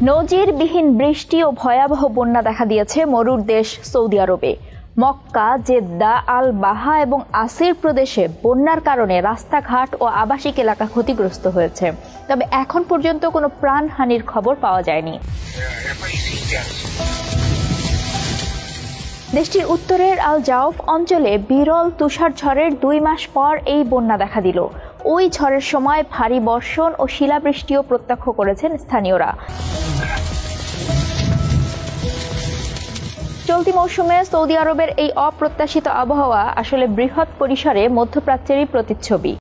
নজিরবিহীন বৃষ্টি ও ভয়াবহ বন্যা দেখা দিয়েছে মরুর দেশ সৌদি আরবে। মক্কা, জেদ্দা, আল বাহা এবং আসির প্রদেশে বন্যার কারণে রাস্তাঘাট ও আবাসিক এলাকা ক্ষতিগ্রস্ত হয়েছে, তবে এখন পর্যন্ত কোনো প্রাণহানির খবর পাওয়া যায়নি। দেশটির উত্তরের আল জাউফ অঞ্চলে বিরল তুষার ঝড়ের 2 মাস পর এই বন্যা দেখা দিল। ওই ঝড়ের সময় ভারী বর্ষণ ও শিলাবৃষ্টিও প্রত্যক্ষ করেছেন স্থানীয়রা। চলতি মৌসুমে সৌদি আরবের এই অপ্রত্যাশিত আবহাওয়া আসলে বৃহৎ পরিসরে মধ্যপ্রাচ্যেরই প্রতিচ্ছবি।